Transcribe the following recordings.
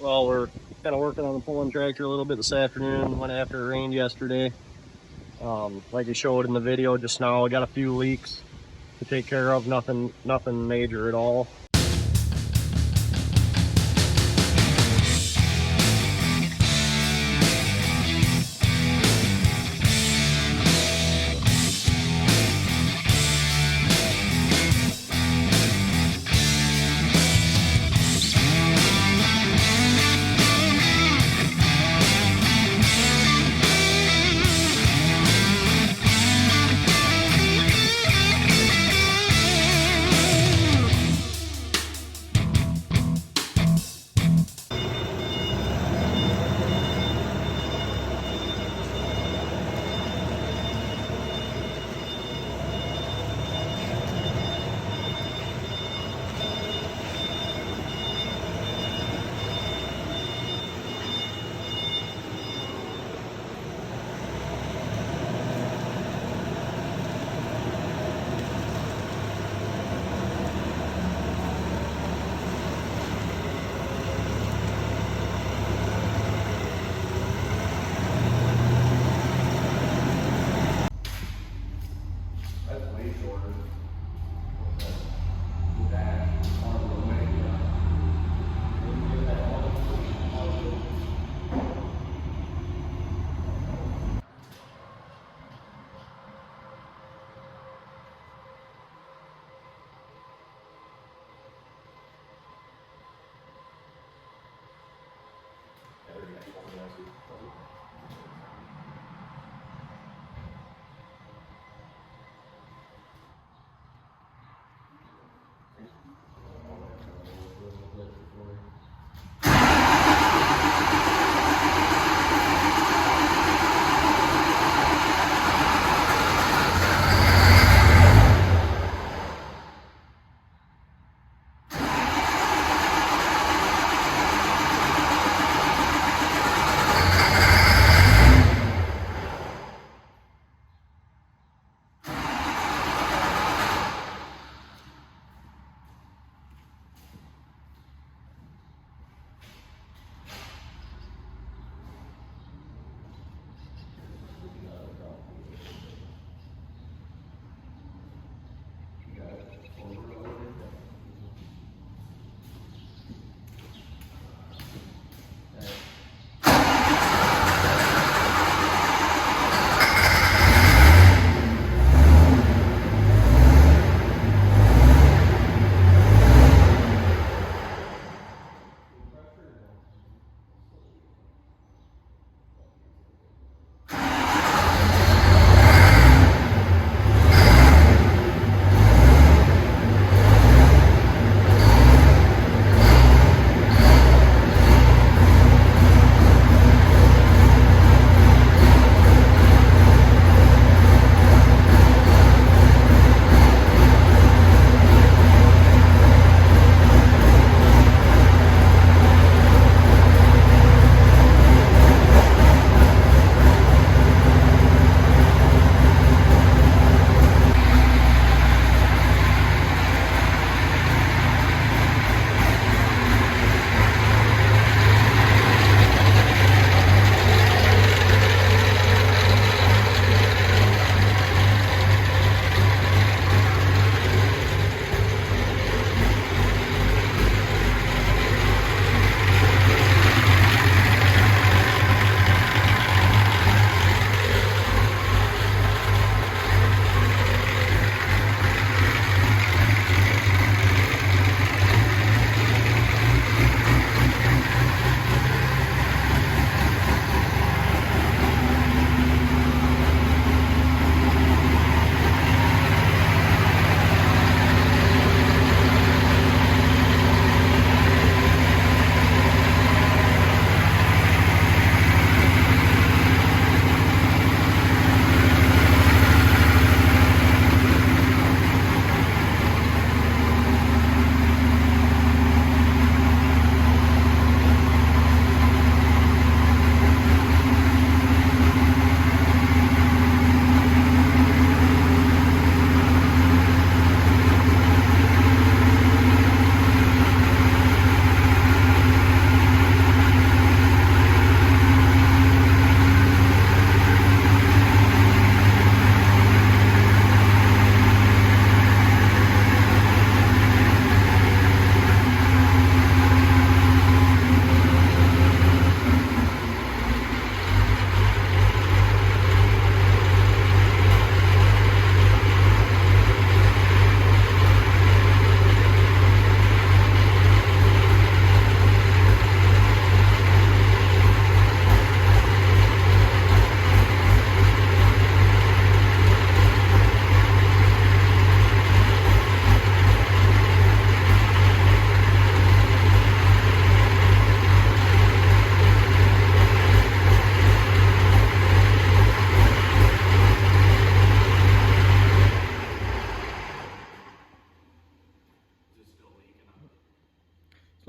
Well, we're kind of working on the pulling tractor a little bit this afternoon. Went after it rained yesterday. Like I showed in the video just now, I got a few leaks to take care of. Nothing major at all.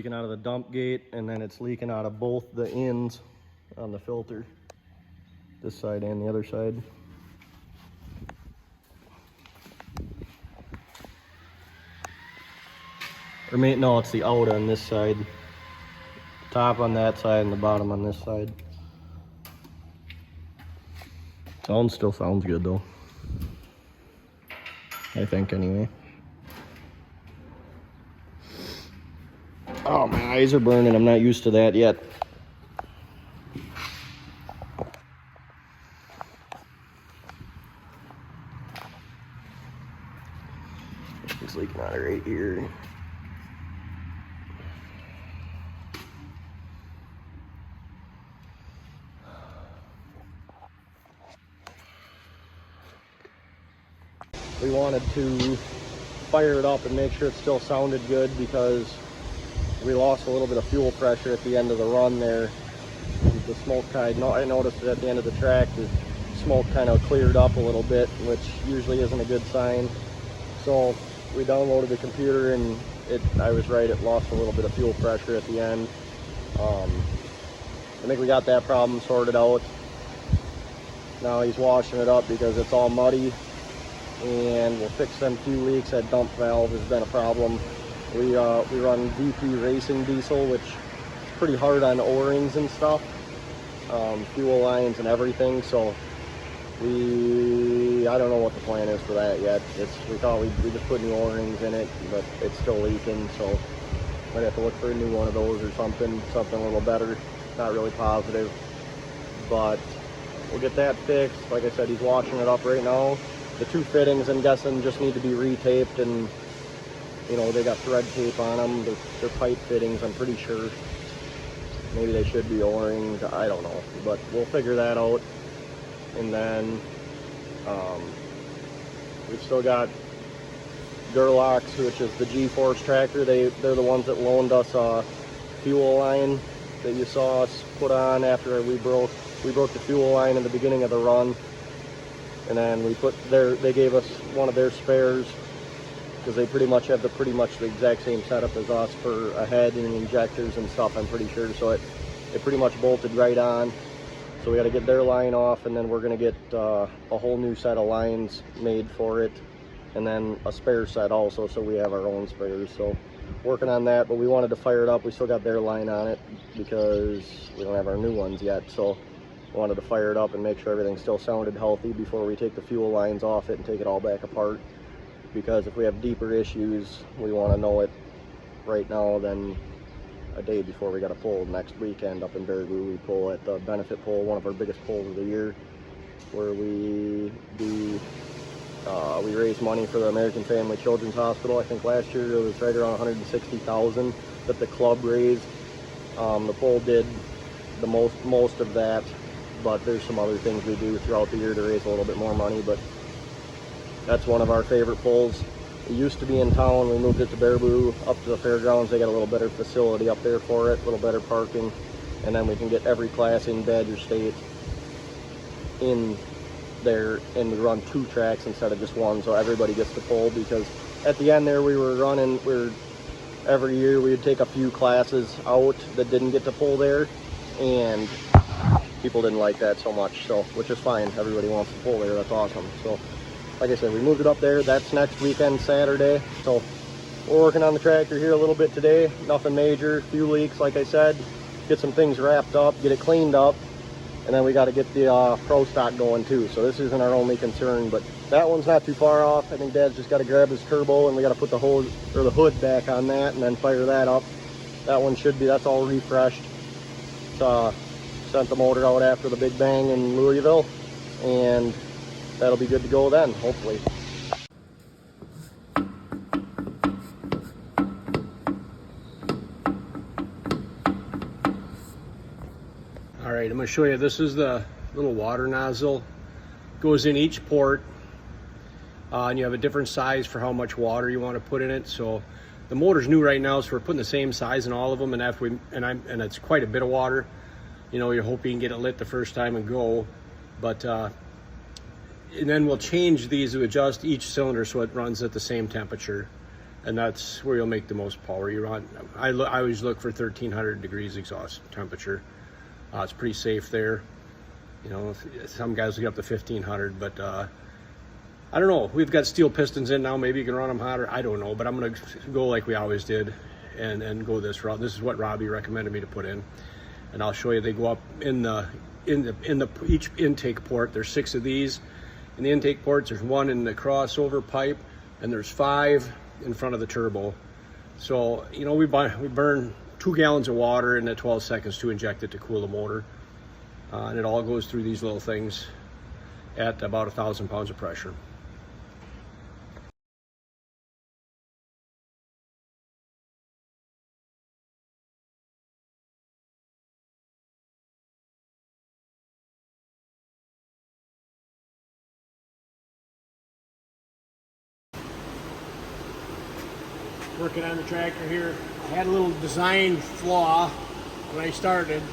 leaking out of the dump gate, and then it's leaking out of both the ends on the filter, this side and the other side. Or no, it's the out on this side. Top on that side and the bottom on this side. Still sounds good though. I think anyway. Oh, my eyes are burning. I'm not used to that yet. It's leaking out right here. We wanted to fire it up and make sure it still sounded good because we lost a little bit of fuel pressure at the end of the run there. The smoke I noticed that at the end of the track, the smoke kind of cleared up a little bit, which usually isn't a good sign. So we downloaded the computer and I was right, it lost a little bit of fuel pressure at the end. I think we got that problem sorted out. Now he's washing it up because it's all muddy, and we'll fix them few leaks. That dump valve has been a problem. We run DP racing diesel, which is pretty hard on O-rings and stuff, fuel lines and everything. So I don't know what the plan is for that yet. We thought we just put new O-rings in it, but it's still leaking. So might have to look for a new one of those or something a little better. Not really positive, but we'll get that fixed. Like I said, he's washing it up right now. The two fittings, I'm guessing, just need to be retaped, and you know, they got thread tape on them. They're pipe fittings, I'm pretty sure. Maybe they should be O-rings, I don't know, but we'll figure that out. And then we've still got Durlox, which is the G-Force tractor. They're the ones that loaned us a fuel line that you saw us put on after we broke the fuel line in the beginning of the run. And then they gave us one of their spares, because they pretty much have the exact same setup as us for a head and injectors and stuff, I'm pretty sure. So it pretty much bolted right on. So we got to get their line off, and then we're going to get a whole new set of lines made for it, and then a spare set also, so we have our own spares. So working on that, but we wanted to fire it up. We still got their line on it because we don't have our new ones yet. So we wanted to fire it up and make sure everything still sounded healthy before we take the fuel lines off it and take it all back apart. Because if we have deeper issues, we want to know it right now than a day before we got to pull. Next weekend up in Baraboo, we pull at the benefit pull, one of our biggest pulls of the year, where we raise money for the American Family Children's Hospital. I think last year it was right around $160,000 that the club raised. The pull did the most of that, but there's some other things we do throughout the year to raise a little bit more money. But that's one of our favorite pulls. It used to be in town. We moved it to Baraboo, up to the fairgrounds. They got a little better facility up there for it, a little better parking, and then we can get every class in Badger State in there, and we run 2 tracks instead of just one, so everybody gets to pull. Because at the end there, every year we would take a few classes out that didn't get to pull there, and people didn't like that so much, so which is fine. Everybody wants to pull there. That's awesome. So like I said, we moved it up there. That's next weekend, Saturday. So we're working on the tractor here a little bit today. Nothing major, few leaks, like I said. Get some things wrapped up, get it cleaned up, and then we got to get the pro stock going too. So this isn't our only concern, but that one's not too far off. I think Dad's just got to grab his turbo, and we got to put the hose or the hood back on that, and then fire that up. That one that's all refreshed. Sent the motor out after the big bang in Louisville, and that'll be good to go then, hopefully. All right, I'm gonna show you, this is the little water nozzle. Goes in each port, and you have a different size for how much water you want to put in it. So the motor's new right now, so we're putting the same size in all of them, and and it's quite a bit of water. You know, you hope you can get it lit the first time and go, but and then we'll change these to adjust each cylinder so it runs at the same temperature. and that's where you'll make the most power. I always look for 1300 degrees exhaust temperature. It's pretty safe there. You know, some guys will get up to 1500, but I don't know. We've got steel pistons in now. Maybe you can run them hotter. I don't know, but I'm gonna go like we always did, and go this route. This is what Robbie recommended me to put in, and I'll show you. They go up in each intake port. There's 6 of these in the intake ports. There's 1 in the crossover pipe, and there's 5 in front of the turbo. So, you know, we burn 2 gallons of water in 12 seconds to inject it to cool the motor. And it all goes through these little things at about 1,000 pounds of pressure. Working on the tractor here. I had a little design flaw when I started.